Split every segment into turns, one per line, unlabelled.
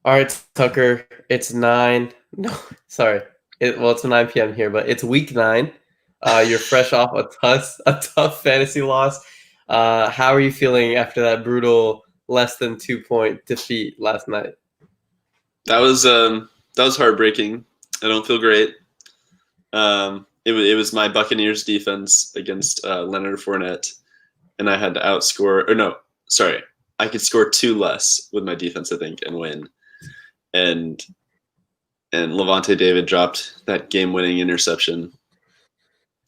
All right, Tucker. It's 9. No, sorry. It's 9 p.m. here, but it's week 9. You're fresh off a tough fantasy loss. How are you feeling after that brutal less than 2 point defeat last night?
That was heartbreaking. I don't feel great. It was my Buccaneers defense against Leonard Fournette, and I had to outscore. Or no, sorry, I could score two less with my defense, I think, and win. And Levante David dropped that game-winning interception,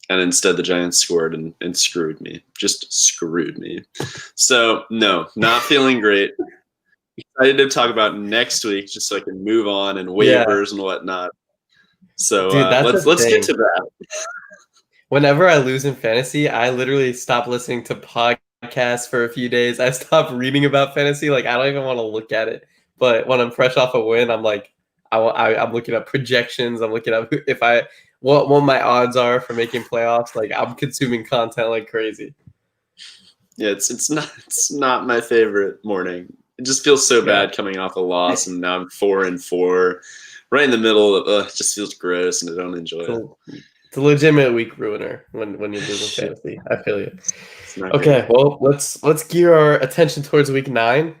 and instead the Giants scored and screwed me. Just screwed me. So no, not feeling great. Excited to talk about next week, just so I can move on and
Yeah,
waivers and whatnot. So
dude, that's the
let's get
thing.
to that.
Whenever I lose in fantasy, I literally stop listening to podcasts for a few days. I stop reading about fantasy. Like, I don't even want to look at it. But when I'm fresh off a win, I'm like, I'm looking up projections. I'm looking up if I what my odds are for making playoffs. Like, I'm consuming content like crazy.
Yeah, it's not my favorite morning. It just feels so
Yeah,
bad coming off a loss, and now I'm 4-4, right in the middle of. It just feels gross, and I don't enjoy
it's
it.
a, it's a legitimate week ruiner when you lose in
Shit,
fantasy. I feel you.
it's not great.
Okay, well let's gear our attention towards week 9.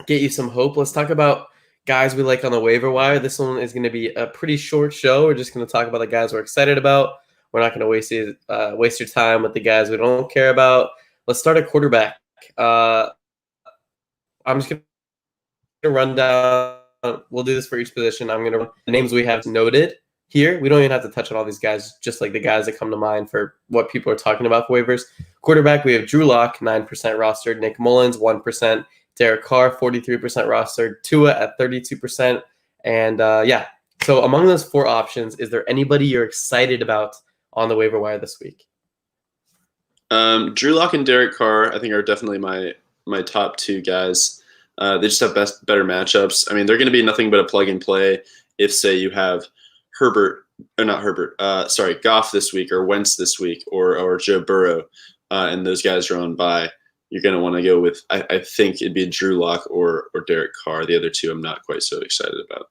Get you some hope. Let's talk about guys we like on the waiver wire. This one is going to be a pretty short show. We're just going to talk about the guys we're excited about. We're not going to waste your time with the guys we don't care about. Let's start at quarterback. I'm just going to run down. We'll do this for each position. I'm going to run the names we have noted here. We don't even have to touch on all these guys, just like the guys that come to mind for what people are talking about for waivers. Quarterback, we have Drew Lock, 9% rostered. Nick Mullins, 1%. Derek Carr, 43% rostered. Tua at 32%. And yeah, so among those 4 options, is there anybody you're excited about on the waiver wire this week?
Drew Lock and Derek Carr, I think, are definitely my top two guys. They just have better matchups. I mean, they're going to be nothing but a plug and play. If say you have Herbert or not Herbert, sorry, Goff this week or Wentz this week or Joe Burrow, and those guys are on bye, you're going to want to go with. I think it'd be Drew Lock or Derek Carr. The other two, I'm not quite so excited about.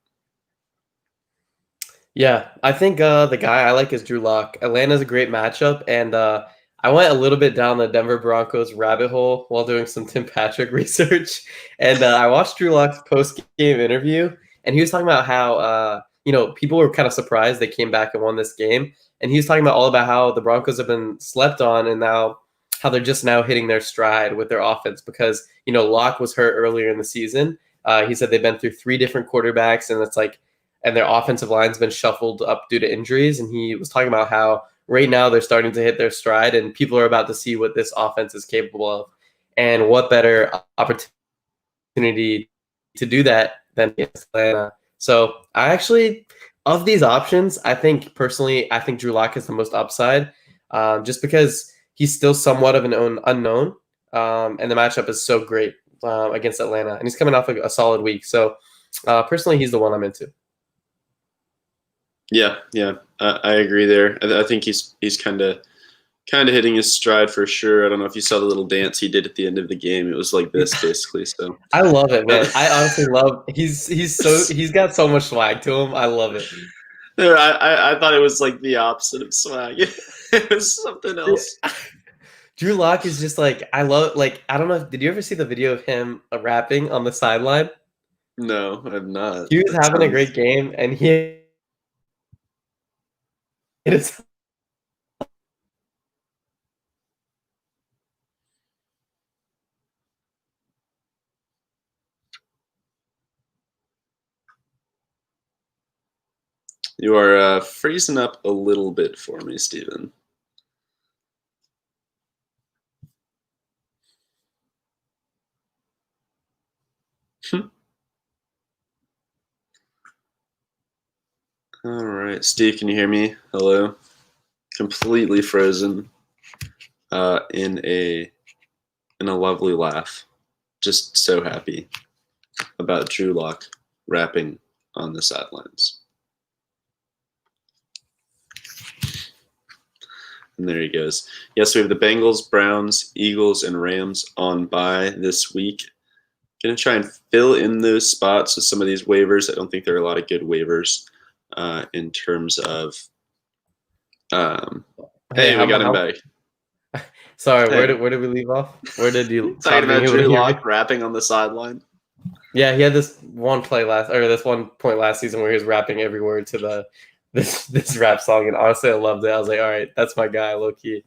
Yeah, I think the guy I like is Drew Lock. Atlanta's a great matchup, and I went a little bit down the Denver Broncos rabbit hole while doing some Tim Patrick research, and I watched Drew Lock's post-game interview, and he was talking about how people were kind of surprised they came back and won this game, and he was talking about all about how the Broncos have been slept on, and now how they're just now hitting their stride with their offense because Lock was hurt earlier in the season. He said they've been through 3 different quarterbacks, and it's like and their offensive line's been shuffled up due to injuries. And he was talking about how right now they're starting to hit their stride and people are about to see what this offense is capable of. And what better opportunity to do that than Atlanta. So I actually, of these options, I think Drew Lock is the most upside just because he's still somewhat of an unknown. And the matchup is so great against Atlanta. And he's coming off a solid week. So personally, he's the one I'm into.
Yeah, I agree there. I think he's kind of hitting his stride for sure. I don't know if you saw the little dance he did at the end of the game. It was like this basically. So
I love it, man.
uh,
I honestly love. He's got so much swag to him. I love it.
I thought it was like the opposite of swag. It was something else.
Drew Lock is just like I love. Like I don't know. Did you ever see the video of him rapping on the sideline?
No, I'm not.
He was
That
having a
sounds.
great game, and he it's
You are freezing up a little bit for me, Stephen. All right, Steve, can you hear me? Hello. Completely frozen. In a lovely laugh. Just so happy about Drew Lock rapping on the sidelines. And there he goes. Yes, we have the Bengals, Browns, Eagles, and Rams on bye this week. going to try and fill in those spots with some of these waivers. I don't think there are a lot of good waivers in terms of. Hey, we got him back.
Sorry,
Hey.
where did we leave off? Where did you
Talking
stop being
about
able to
Drew
hear me?
Lock rapping on the sideline?
Yeah, he had this one point last season where he was rapping every word to this rap song, and honestly, I loved it. I was like, all right, that's my guy, low key.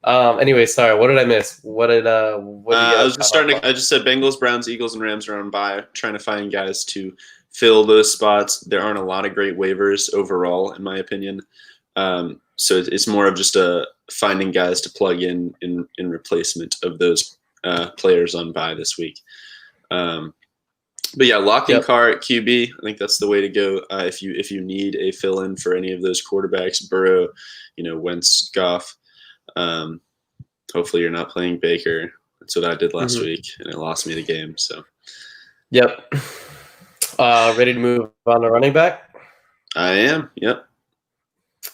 Anyway, sorry, what did I miss? What did you get?
I was just starting. I just said Bengals, Browns, Eagles, and Rams are on bye. Trying to find guys to fill those spots. There aren't a lot of great waivers overall, in my opinion. So it's more of just finding guys to plug in replacement of those players on bye this week. But yeah, locking Carr at QB. I think that's the way to go. If you need a fill in for any of those quarterbacks, Burrow, Wentz, Goff. Hopefully you're not playing Baker. That's what I did last week, and it lost me the game. So.
Yep. Ready to move on to running back?
I am. Yep.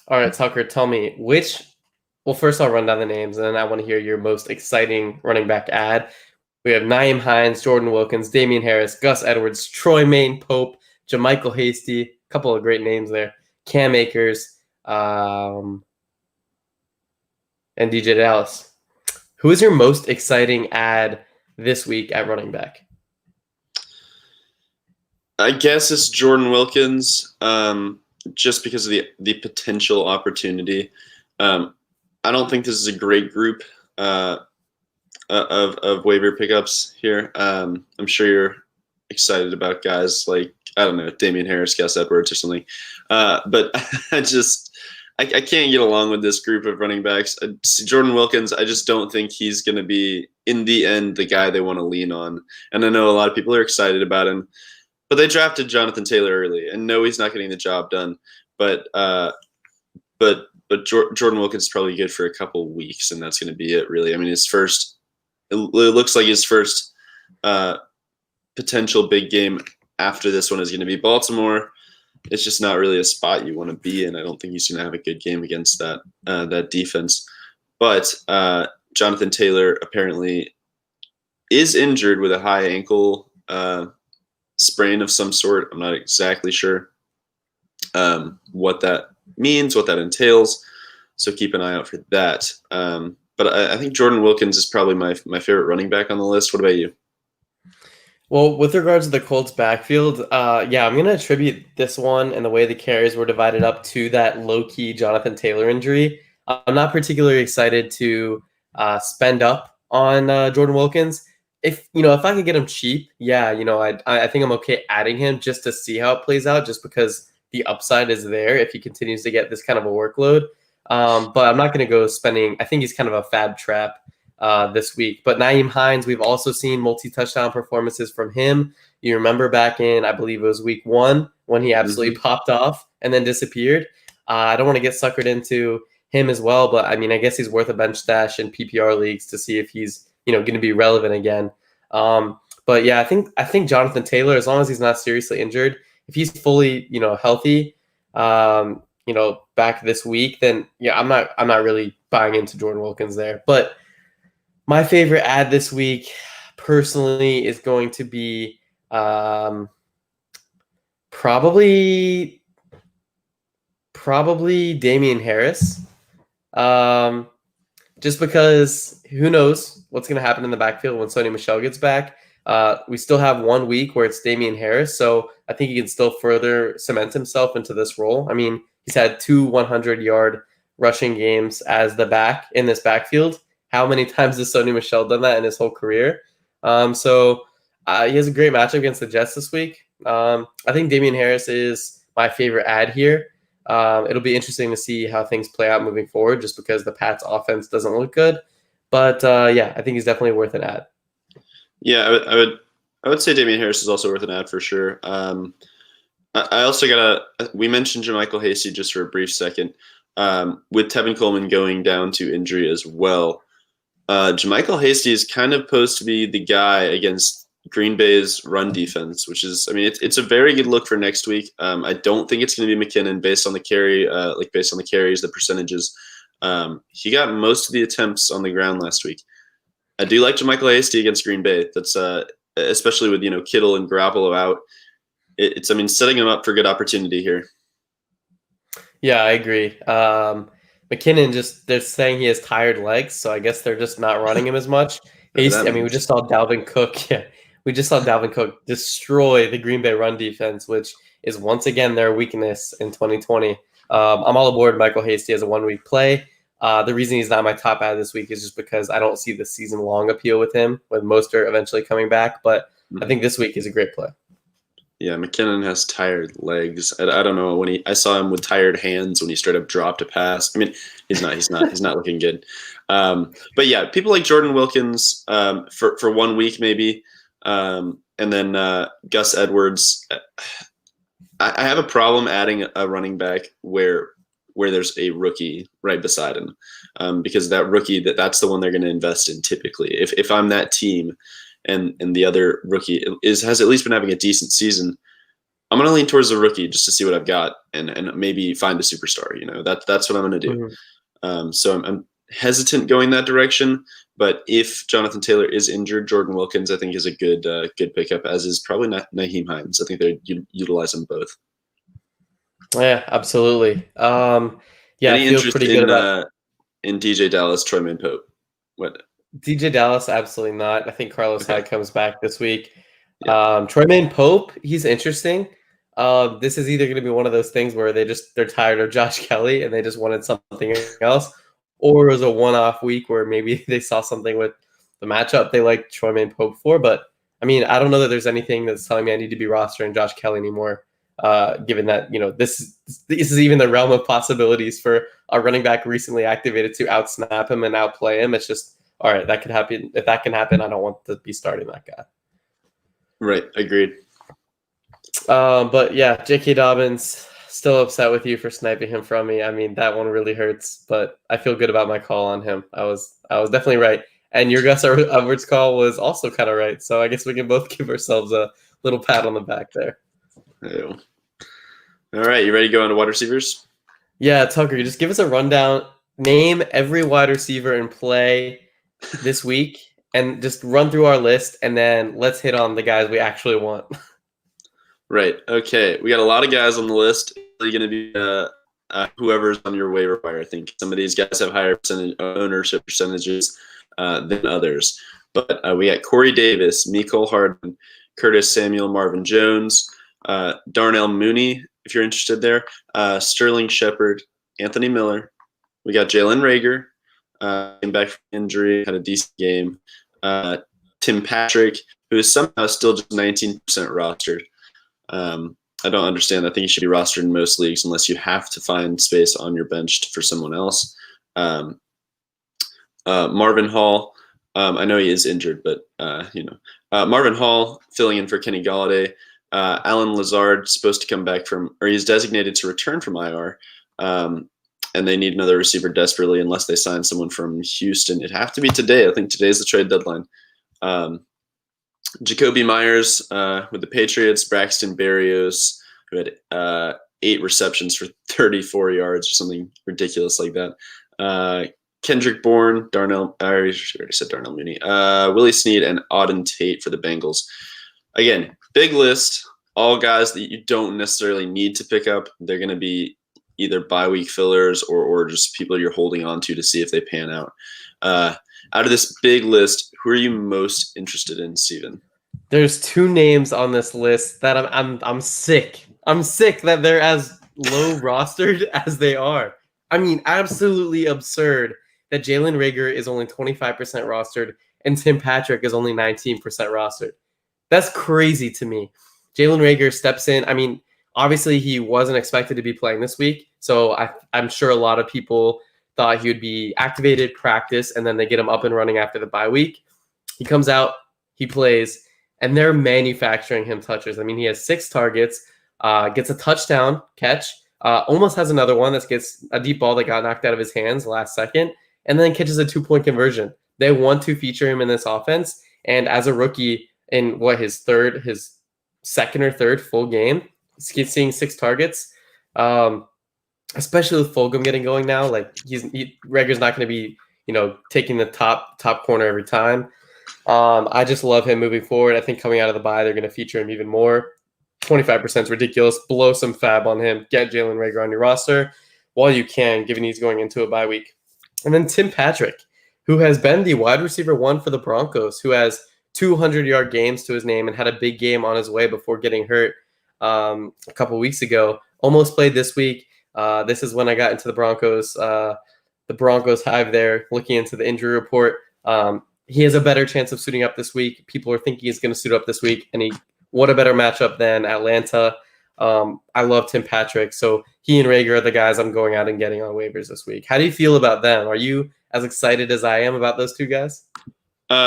All right, Tucker, tell me well, first I'll run down the names, and then I want to hear your most exciting running back ad. We have Nyheim Hines, Jordan Wilkins, Damian Harris, Gus Edwards, Troy Maine Pope, JaMychal Hasty, a couple of great names there, Cam Akers, and DJ Dallas. Who is your most exciting ad this week at running back?
I guess it's Jordan Wilkins, just because of the potential opportunity. I don't think this is a great group of waiver pickups here. I'm sure you're excited about guys like, I don't know, Damian Harris, Gus Edwards or something. But I can't get along with this group of running backs. Jordan Wilkins, I just don't think he's going to be, in the end, the guy they want to lean on. And I know a lot of people are excited about him. But they drafted Jonathan Taylor early, and no, he's not getting the job done. But Jordan Wilkins is probably good for a couple weeks, and that's going to be it, really. I mean, it looks like his first potential big game after this one is going to be Baltimore. It's just not really a spot you want to be in. I don't think he's going to have a good game against that defense. But Jonathan Taylor apparently is injured with a high ankle sprain of some sort. I'm not exactly sure what that means, what that entails. So keep an eye out for that. But I think Jordan Wilkins is probably my favorite running back on the list. What about you?
Well, with regards to the Colts backfield, I'm going to attribute this one and the way the carries were divided up to that low-key Jonathan Taylor injury. I'm not particularly excited to spend up on Jordan Wilkins. If I could get him cheap, I think I'm okay adding him just to see how it plays out, just because the upside is there if he continues to get this kind of a workload. But I'm not going to go spending. I think he's kind of a fab trap this week. But Nyheim Hines, we've also seen multi-touchdown performances from him. You remember back in, I believe it was week 1, when he absolutely popped off and then disappeared. I don't want to get suckered into him as well, but I mean, I guess he's worth a bench stash in PPR leagues to see if he's going to be relevant again. But yeah, I think Jonathan Taylor, as long as he's not seriously injured, if he's fully healthy, back this week, then yeah, I'm not really buying into Jordan Wilkins there. But my favorite ad this week, personally, is going to be probably Damian Harris. Just because who knows what's going to happen in the backfield when Sony Michel gets back. We still have 1 week where it's Damian Harris, so I think he can still further cement himself into this role. I mean, he's had 2 100-yard rushing games as the back in this backfield. How many times has Sony Michel done that in his whole career? So he has a great matchup against the Jets this week. I think Damian Harris is my favorite ad here. It'll be interesting to see how things play out moving forward, just because the Pats offense doesn't look good. But I think he's definitely worth an ad.
Yeah, I would say Damian Harris is also worth an ad for sure. I also we mentioned JaMychal Hasty just for a brief second. With Tevin Coleman going down to injury as well, JaMychal Hasty is kind of supposed to be the guy against Green Bay's run defense, which is, I mean, it's a very good look for next week. I don't think it's going to be McKinnon based on the carries, the percentages. He got most of the attempts on the ground last week. I do like JaMychal Hasty against Green Bay. That's especially with Kittle and Garoppolo out. It's setting him up for good opportunity here.
Yeah, I agree. McKinnon they're saying he has tired legs, so I guess they're just not running him as much. We just saw Dalvin Cook. Yeah, we just saw Dalvin Cook destroy the Green Bay run defense, which is once again their weakness in 2020. I'm all aboard Michael Hasty as a 1 week play. The reason he's not my top ad this week is just because I don't see the season long appeal with him, with Mostert eventually coming back. But I think this week is a great play.
Yeah, McKinnon has tired legs. I don't know I saw him with tired hands when he straight up dropped a pass. I mean, he's not looking good. But yeah, people like Jordan Wilkins for 1 week maybe, and then Gus Edwards. I have a problem adding a running back where there's a rookie right beside him, because that rookie that's the one they're going to invest in typically. If I'm that team, and the other rookie has at least been having a decent season, I'm going to lean towards the rookie just to see what I've got and maybe find a superstar. That's what I'm going to do. Mm-hmm. So I'm hesitant going that direction. But if Jonathan Taylor is injured, Jordan Wilkins I think is a good pickup, as is probably Naheem Hines. I think they utilize them both.
Yeah, absolutely. Yeah,
Any I feel pretty good about in DJ Dallas, Troyman Pope. What?
DJ Dallas, absolutely not. I think Carlos Hyde comes back this week. Yeah. Troyman Pope, he's interesting. This is either going to be one of those things where they're tired of Josh Kelly and they just wanted something else, or it was a one-off week where maybe they saw something with the matchup they like Troyman Pope for. But I mean, I don't know that there's anything that's telling me I need to be rostering Josh Kelly anymore. Given that this is even the realm of possibilities for a running back recently activated to outsnap him and outplay him. It's just, all right, that could happen. If that can happen, I don't want to be starting that guy.
Right, agreed.
But yeah, J.K. Dobbins, still upset with you for sniping him from me. I mean, that one really hurts, but I feel good about my call on him. I was definitely right. And your Gus Edwards call was also kind of right. So I guess we can both give ourselves a little pat on the back there.
Ew. All right, you ready to go into wide receivers?
Yeah, Tucker, just give us a rundown. Name every wide receiver in play this week and just run through our list, and then let's hit on the guys we actually want.
Right. Okay. We got a lot of guys on the list. It's going to be whoever's on your waiver wire. I think some of these guys have higher ownership percentages than others. But we got Corey Davis, Mecole Hardman, Curtis Samuel, Marvin Jones, Darnell Mooney, if you're interested there, Sterling Shepard, Anthony Miller. We got Jalen Reagor, came back from injury, had a decent game. Tim Patrick, who is somehow still just 19% rostered. I don't understand. I think he should be rostered in most leagues unless you have to find space on your bench for someone else. Marvin Hall, I know he is injured, but Marvin Hall filling in for Kenny Golladay. Alan Lazard supposed to come back he's designated to return from IR. And they need another receiver desperately unless they sign someone from Houston. It'd have to be today. I think today's the trade deadline. Jacoby Myers with the Patriots, Braxton Berrios, who had 8 receptions for 34 yards or something ridiculous like that. Kendrick Bourne, I already said Darnell Mooney, Willie Snead, and Auden Tate for the Bengals. Again, big list, all guys that you don't necessarily need to pick up. They're going to be either bye-week fillers or just people you're holding on to see if they pan out. Out of this big list, who are you most interested in, Steven?
There's 2 names on this list that I'm sick. I'm sick that they're as low rostered as they are. I mean, absolutely absurd that Jalen Reagor is only 25% rostered and Tim Patrick is only 19% rostered. That's crazy to me. Jalen Reagor steps in. I mean, obviously he wasn't expected to be playing this week, so I'm sure a lot of people thought he would be activated, practice, and then they get him up and running after the bye week. He comes out, he plays, and they're manufacturing him touches. I mean, he has 6 targets, gets a touchdown catch, almost has another one that gets a deep ball that got knocked out of his hands last second, and then catches a 2-point conversion. They want to feature him in this offense, and as a rookie in his second or third full game, he's seeing 6 targets. Especially with Fulgham getting going now, like Reagor's not going to be, taking the top corner every time. I just love him moving forward. I think coming out of the bye, they're going to feature him even more. 25% is ridiculous. Blow some fab on him. Get Jalen Reagor on your roster while you can, given he's going into a bye week. And then Tim Patrick, who has been the wide receiver one for the Broncos, who has 200-yard games to his name and had a big game on his way before getting hurt a couple weeks ago. Almost played this week. This is when I got into the Broncos hive there, looking into the injury report. He has a better chance of suiting up this week. People are thinking he's going to suit up this week, and what a better matchup than Atlanta. I love Tim Patrick, so he and Reagor are the guys I'm going out and getting on waivers this week. How do you feel about them? Are you as excited as I am about those two guys?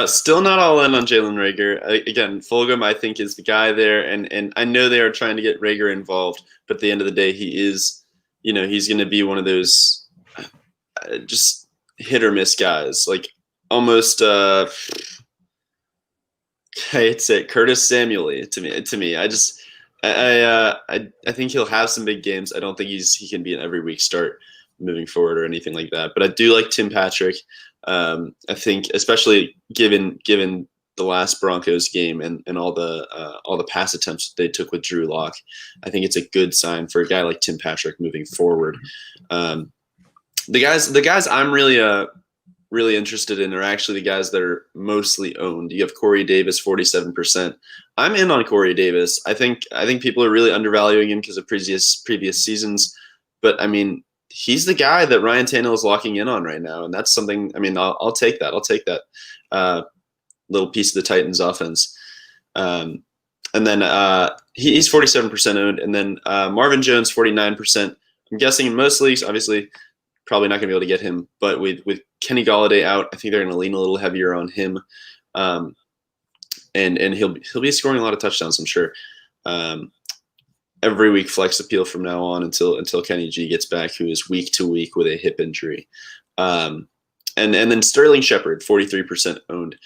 Still not all in on Jalen Reagor. Again, Fulgham, I think, is the guy there, and I know they are trying to get Reagor involved, but at the end of the day, he is, he's going to be one of those just hit or miss guys, like almost I hate to say it, Curtis Samuel-y to me. I think he'll have some big games. I don't think he can be an every week start moving forward or anything like that. But I do like Tim Patrick. I think, especially given the last Broncos game and all the pass attempts that they took with Drew Lock, I think it's a good sign for a guy like Tim Patrick moving forward. The guys I'm really interested in are actually the guys that are mostly owned. You have Corey Davis, 47%. I'm in on Corey Davis. I think people are really undervaluing him because of previous seasons, but I mean, he's the guy that Ryan Tannehill is locking in on right now, and that's something. I mean, I'll take that. I'll take that little piece of the Titans' offense. And then he's 47% owned, and then Marvin Jones 49%. I'm guessing in most leagues, obviously, probably not going to be able to get him, but with Kenny Golladay out, I think they're going to lean a little heavier on him, and he'll be scoring a lot of touchdowns, I'm sure. Every week flex appeal from now on until Kenny G gets back, who is week to week with a hip injury. And then Sterling Shepard, 43% owned.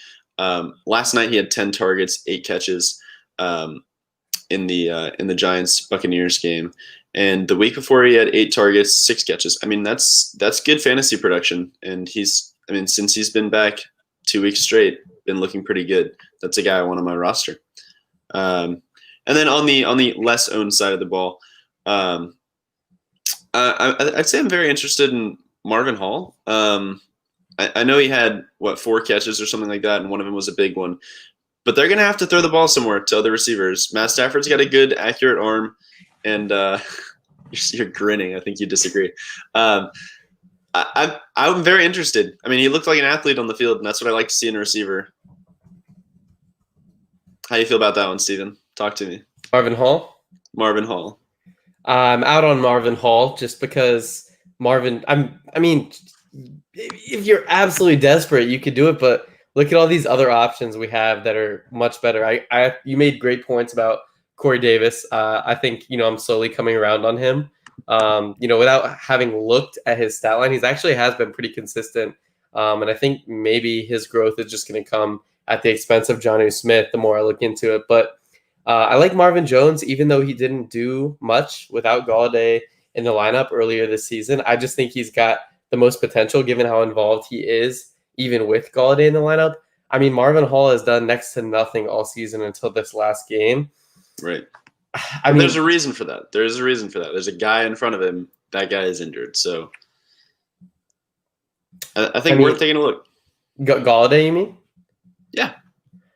Last night he had 10 targets, 8 catches in the Giants Buccaneers game. And the week before he had 8 targets, 6 catches. I mean, that's good fantasy production. And since he's been back 2 weeks straight, been looking pretty good. That's a guy I want on my roster. And then on the less owned side of the ball, I'd say I'm very interested in Marvin Hall. I know he had 4 catches or something like that, and one of them was a big one. But they're gonna have to throw the ball somewhere to other receivers. Matt Stafford's got a good, accurate arm, and you're grinning. I think you disagree. I'm very interested. I mean, he looked like an athlete on the field, and that's what I like to see in a receiver. How do you feel about that one, Steven? Talk to me.
Marvin Hall?
Marvin Hall.
I'm out on Marvin Hall just because if you're absolutely desperate, you could do it, but look at all these other options we have that are much better. You made great points about Corey Davis. I think, I'm slowly coming around on him. Without having looked at his stat line, he's actually has been pretty consistent. And I think maybe his growth is just going to come at the expense of Jonnu Smith the more I look into it. But I like Marvin Jones, even though he didn't do much without Golladay in the lineup earlier this season. I just think he's got the most potential given how involved he is, even with Golladay in the lineup. I mean, Marvin Hall has done next to nothing all season until this last game.
Right. I mean, there's a reason for that. There's a guy in front of him. That guy is injured. So I think worth taking a look.
Golladay, you mean?
Yeah.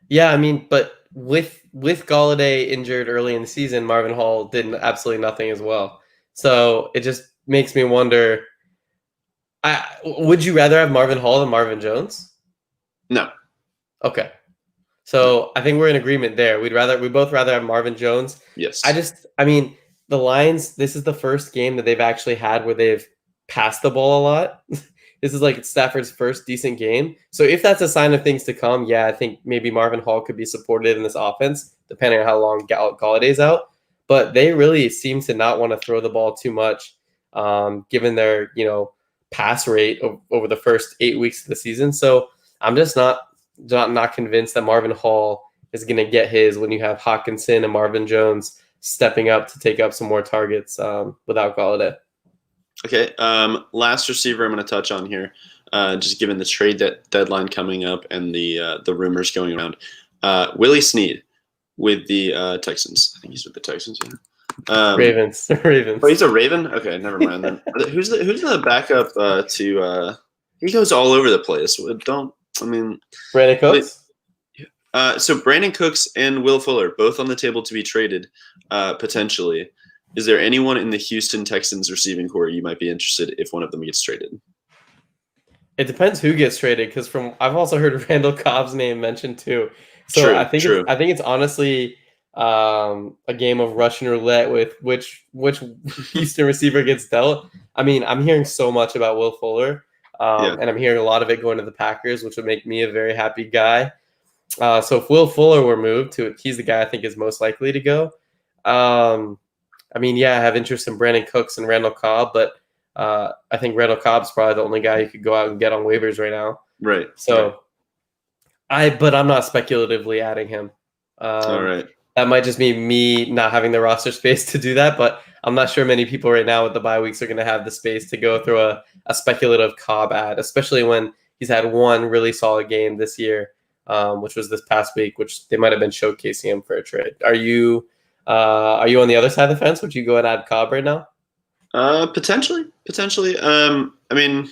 Yeah, I mean, but with Golladay injured early in the season, Marvin Hall did absolutely nothing as well. So it just makes me wonder, would you rather have Marvin Hall than Marvin Jones?
No.
Okay. So I think we're in agreement there. We both rather have Marvin Jones.
Yes.
The Lions, this is the first game that they've actually had where they've passed the ball a lot. This is like Stafford's first decent game. So if that's a sign of things to come, yeah, I think maybe Marvin Hall could be supported in this offense, depending on how long Galladay's out. But they really seem to not want to throw the ball too much, given their, pass rate over the first 8 weeks of the season. So I'm just not convinced that Marvin Hall is going to get his when you have Hawkinson and Marvin Jones stepping up to take up some more targets without Golladay.
Okay, last receiver I'm going to touch on here. just given the trade deadline coming up and the rumors going around. Willie Snead with the Texans. I think he's with the Texans. Yeah.
Ravens.
Oh, he's a Raven. Okay, never mind then. Who's the backup to? He goes all over the place.
Brandon Cooks.
So Brandon Cooks and Will Fuller both on the table to be traded potentially. Is there anyone in the Houston Texans receiving core you might be interested if one of them gets traded?
It depends who gets traded, because I've also heard Randall Cobb's name mentioned too. So
True,
I think
true.
it's honestly a game of Russian roulette with which Houston receiver gets dealt. I mean, I'm hearing so much about Will Fuller, and I'm hearing a lot of it going to the Packers, which would make me a very happy guy. So if Will Fuller were moved to, he's the guy I think is most likely to go. I mean, yeah, I have interest in Brandon Cooks and Randall Cobb, but I think Randall Cobb's probably the only guy you could go out and get on waivers right now.
Right.
So but I'm not speculatively adding him.
All right.
That might just be me not having the roster space to do that, but I'm not sure many people right now with the bye weeks are going to have the space to go through a speculative Cobb ad, especially when he's had one really solid game this year, which was this past week, which they might have been showcasing him for a trade. Are you on the other side of the fence? Would you go and add Cobb right now?
Potentially. I mean,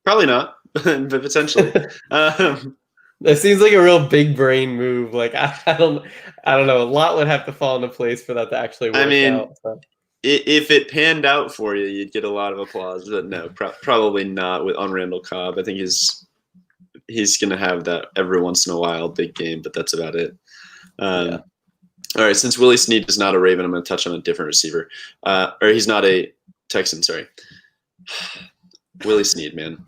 probably not, but potentially.
It seems like a real big brain move. Like I don't know. A lot would have to fall into place for that to actually work out. So.
If it panned out for you, you'd get a lot of applause. But no, probably not on Randall Cobb. I think he's going to have that every once in a while big game, but that's about it. Yeah. All right, since Willie Snead is not a Raven, I'm going to touch on a different receiver. Or he's not a Texan, sorry. Willie Snead, man.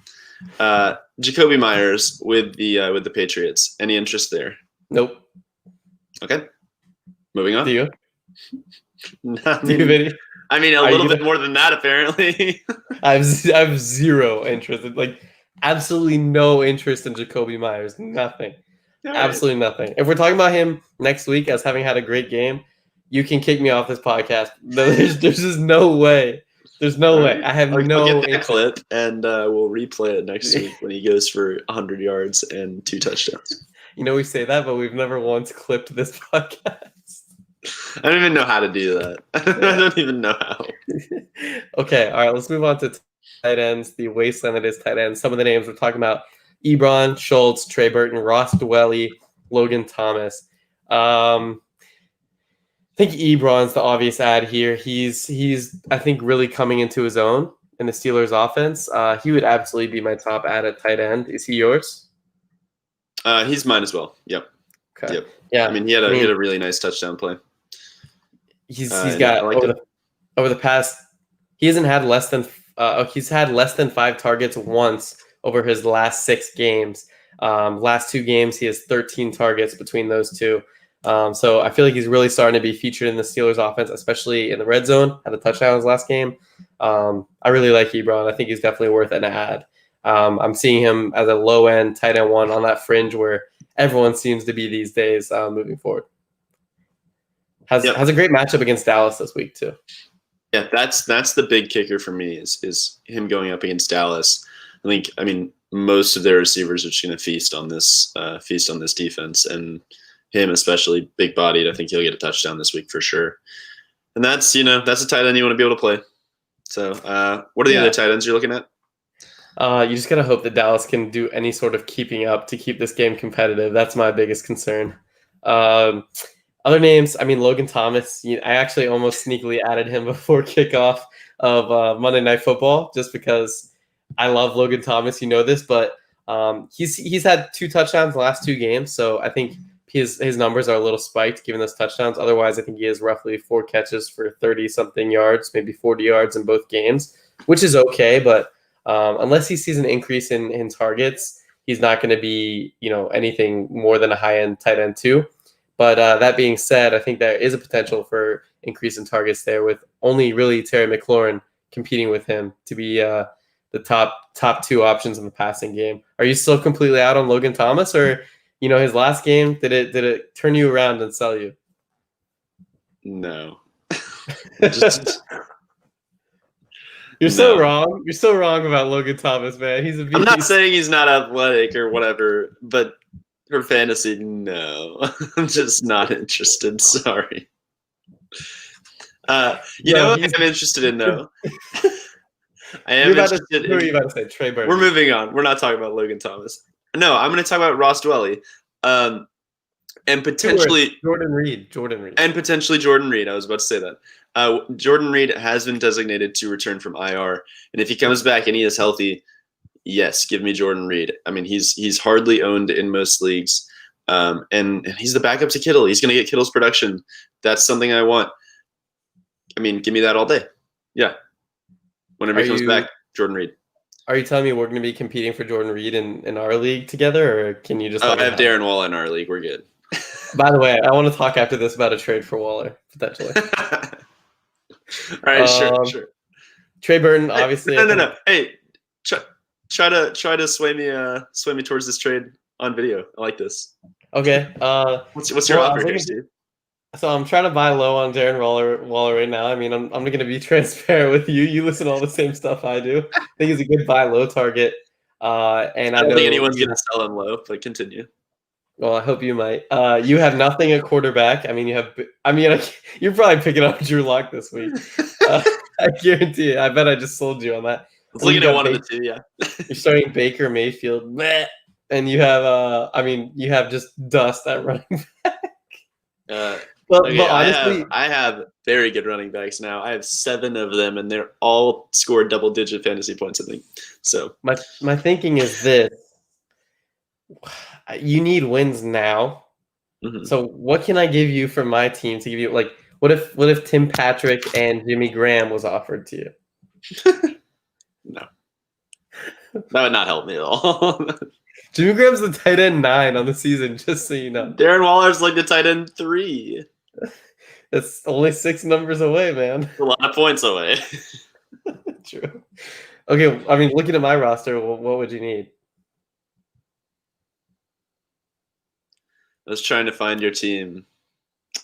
Jacoby Myers with the Patriots. Any interest there?
Nope.
Okay. Moving on.
Do you?
I mean, a little bit more than that, apparently.
I have zero interest. Like, absolutely no interest in Jacoby Myers. Nothing. Right. Absolutely nothing. If we're talking about him next week as having had a great game, you can kick me off this podcast. There's just no way. There's no way. I have
I'll get that clip, and we'll replay it next week when he goes for 100 yards and 2 touchdowns.
You know, we say that, but we've never once clipped this podcast.
I don't even know how to do that. Yeah. I don't even know how.
Okay, all right. Let's move on to tight ends. The wasteland that is tight ends. Some of the names we're talking about: Ebron, Schultz, Trey Burton, Ross Dwelly, Logan Thomas. I think Ebron's the obvious ad here. He's I think really coming into his own in the Steelers offense. He would absolutely be my top ad at tight end. Is he yours?
He's mine as well. Yep.
Okay.
Yep.
Yeah.
I mean, he had a really nice touchdown play.
He's got over the past. He hasn't had less than. He's had less than 5 targets once over his last 6 games. Last 2 games, he has 13 targets between those two. So I feel like he's really starting to be featured in the Steelers offense, especially in the red zone. Had a touchdown his last game. I really like Ebron. I think he's definitely worth an ad. I'm seeing him as a low end tight end 1 on that fringe where everyone seems to be these days moving forward. Has a great matchup against Dallas this week too.
Yeah, that's the big kicker for me is him going up against Dallas. I mean most of their receivers are just going to feast on this defense, and him especially, big bodied. I think he'll get a touchdown this week for sure. And that's a tight end you want to be able to play. So what are the other tight ends you're looking at?
You just gotta hope that Dallas can do any sort of keeping up to keep this game competitive. That's my biggest concern. Other names, I mean, Logan Thomas. I actually almost sneakily added him before kickoff of Monday Night Football, just because I love Logan Thomas. You know this, but he's had 2 touchdowns the last 2 games, so I think his numbers are a little spiked given those touchdowns. Otherwise, I think he has roughly 4 catches for 30-something yards, maybe 40 yards in both games, which is okay. But unless he sees an increase in targets, he's not going to be anything more than a high-end tight end 2. But that being said, I think there is a potential for increase in targets there, with only really Terry McLaurin competing with him to be the top 2 options in the passing game. Are you still completely out on Logan Thomas, or his last game, did it turn you around and sell you?
No.
You're so
No.
wrong. You're so wrong about Logan Thomas, man. He's a beast.
I'm not saying he's not athletic or whatever, but for fantasy, no. I'm just not interested. Sorry. You know what I'm interested in, though? I am interested
Who are you about to say? Trey Burton.
We're moving on. We're not talking about Logan Thomas. No, I'm going to talk about Ross Dwelly. And potentially
Jordan Reed.
And potentially Jordan Reed. I was about to say that. Jordan Reed has been designated to return from IR. And if he comes back and he is healthy, yes, give me Jordan Reed. I mean, he's hardly owned in most leagues. And he's the backup to Kittle. He's going to get Kittle's production. That's something I want. I mean, give me that all day. Yeah. Whenever he comes back, Jordan Reed.
Are you telling me we're going to be competing for Jordan Reed in our league together, or can you just?
I have Darren Waller in our league. We're good.
By the way, I want to talk after this about a trade for Waller potentially.
All right, sure.
Trey Burton, obviously.
No. Hey, try to sway me towards this trade on video. I like this.
Okay.
What's your offer here, Steve?
So I'm trying to buy low on Darren Waller right now. I mean, I'm going to be transparent with you. You listen to all the same stuff I do. I think he's a good buy low target. And I
don't think anyone's going to sell him low, but continue.
Well, I hope you might. You have nothing at quarterback. I mean, you're probably picking up Drew Lock this week. I guarantee you. I bet I just sold you on that.
I was looking at one of the two, yeah.
You're starting Baker Mayfield, and you have, you have just dust at running back. But honestly,
I have very good running backs now. I have 7 of them, and they're all scored double-digit fantasy points, I think. So
my thinking is this. You need wins now. Mm-hmm. So what can I give you for my team to give you, like, what if Tim Patrick and Jimmy Graham was offered to you?
No. That would not help me at all.
Jimmy Graham's the tight end 9 on the season, just so you know.
Darren Waller's like the tight end 3.
That's only 6 numbers away, man.
A lot of points away.
True. Okay, I mean, looking at my roster, what would you need?
I was trying to find your team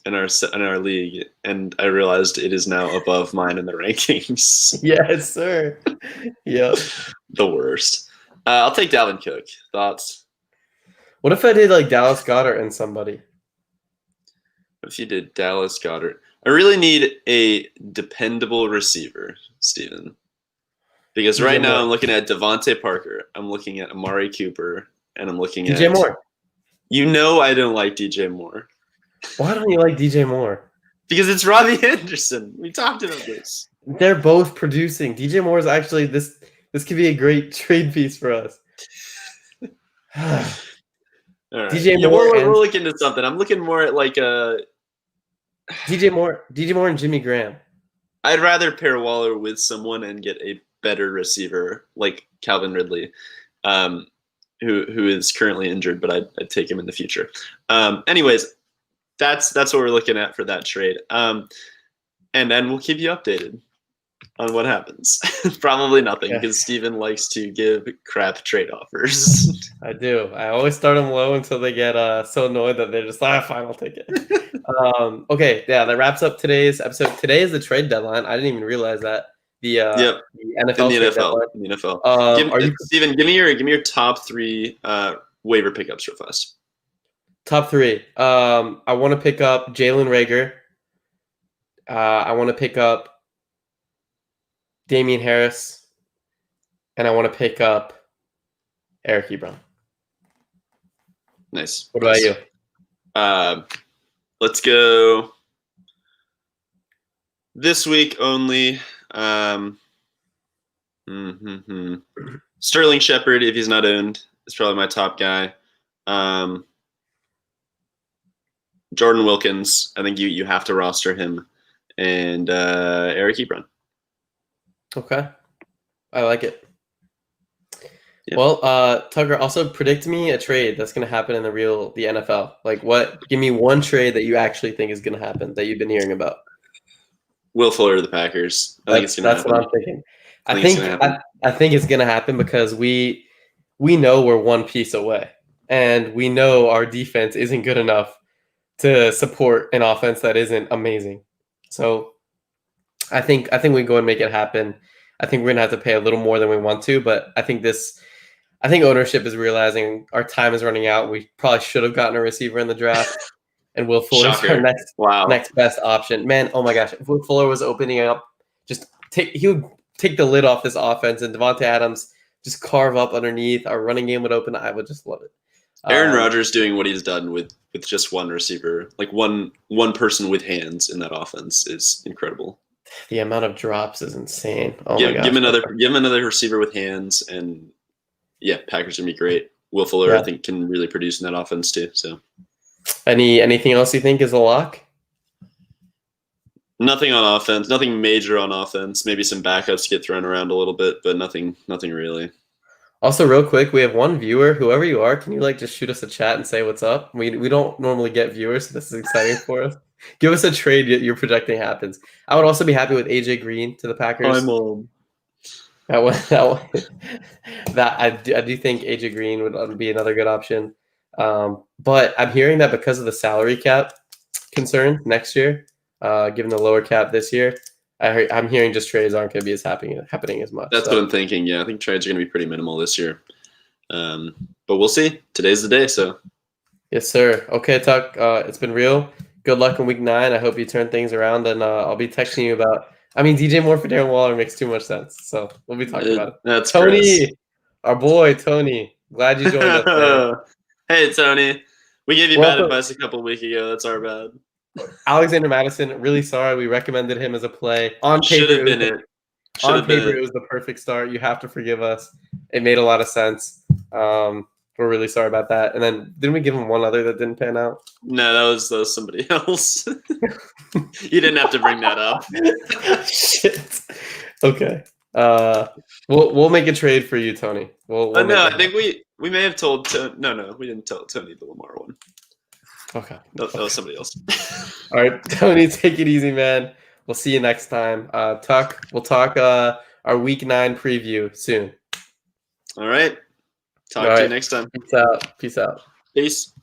in our league, and I realized it is now above mine in the rankings.
Yes, sir. Yep.
The worst. I'll take Dalvin Cook. Thoughts?
What if I did like Dallas Goedert and somebody?
What if you did Dallas Goedert? I really need a dependable receiver, Steven. Because right now I'm looking at Devontae Parker. I'm looking at Amari Cooper. And I'm looking at
DJ Moore.
You know I don't like DJ Moore.
Why don't you like DJ Moore?
Because it's Robbie Anderson. We talked about this.
They're both producing. DJ Moore is actually this could be a great trade piece for us.
All right.
DJ Moore.
We'll look into something. I'm looking more at like
DJ Moore and Jimmy Graham.
I'd rather pair Waller with someone and get a better receiver like Calvin Ridley. Who is currently injured, but I'd take him in the future. Anyways, that's what we're looking at for that trade. And then we'll keep you updated on what happens. Probably nothing, because Steven likes to give crap trade offers.
I do. I always start them low until they get so annoyed that they're just like, fine, I'll take it. Okay, yeah, that wraps up today's episode. Today is the trade deadline. I didn't even realize that. The NFL.
In the NFL. Steven, give me your top 3 waiver pickups real fast.
Top 3. I want to pick up Jalen Reagor. I want to pick up Damian Harris, and I want to pick up Eric Ebron.
Nice.
What about you?
Let's go this week only. Sterling Shepard, if he's not owned, is probably my top guy. Jordan Wilkins, I think you have to roster him, and Eric Ebron.
Okay, I like it. Yeah. Well, Tucker, also predict me a trade that's going to happen in the NFL. Like, give me one trade that you actually think is going to happen that you've been hearing about.
Will Fuller to the Packers. I think it's going to happen.
That's what I'm thinking. I think it's going to happen because we know we're one piece away, and we know our defense isn't good enough to support an offense that isn't amazing. So I think we go and make it happen. I think we're gonna have to pay a little more than we want to, but I think ownership is realizing our time is running out. We probably should have gotten a receiver in the draft, and Will Fuller is our
Shocker. Wow.
next best option. Man, oh my gosh, if Will Fuller was opening up, he would take the lid off this offense, and Devontae Adams just carve up underneath. Our running game would open. I would just love it.
Aaron Rodgers doing what he's done with just one receiver, like one person with hands in that offense is incredible.
The amount of drops is insane. Oh
give,
my gosh.
give him another receiver with hands, and yeah, Packers are gonna be great. Will Fuller, I think, can really produce in that offense too. So,
anything else you think is a lock?
Nothing on offense. Nothing major on offense. Maybe some backups get thrown around a little bit, but nothing really.
Also, real quick, we have one viewer. Whoever you are, can you just shoot us a chat and say what's up? We don't normally get viewers, so this is exciting for us. Give us a trade you're projecting happens. I would also be happy with AJ Green to the Packers.
Hi, Mom.
I do think AJ Green would be another good option. But I'm hearing that because of the salary cap concern next year, given the lower cap this year, I'm hearing just trades aren't going to be as happening as much.
That's what I'm thinking. Yeah, I think trades are going to be pretty minimal this year. But we'll see. Today's the day. So.
Yes, sir. Okay, Tuck. It's been real. Good luck in week 9. I hope you turn things around, and I'll be texting you about. I mean, DJ Moore for Darren Waller makes too much sense, so we'll be talking about it.
That's
Tony,
Chris.
Our boy Tony. Glad you joined us. Man.
Hey, Tony. We gave you bad advice a couple of weeks ago. That's our bad.
Alexander Madison, really sorry. We recommended him as a play. On paper, it was the perfect start. You have to forgive us. It made a lot of sense. We're really sorry about that. And then didn't we give him one other that didn't pan out?
No, that was somebody else. You didn't have to bring that up.
Shit. Okay. We'll make a trade for you, Tony. We'll
no, I think we may have told Tony. No, we didn't tell Tony the Lamar one.
Okay.
That was somebody else.
All right, Tony, take it easy, man. We'll see you next time. We'll talk our week 9 preview soon.
All right. Talk to you next time.
Peace out.
Peace.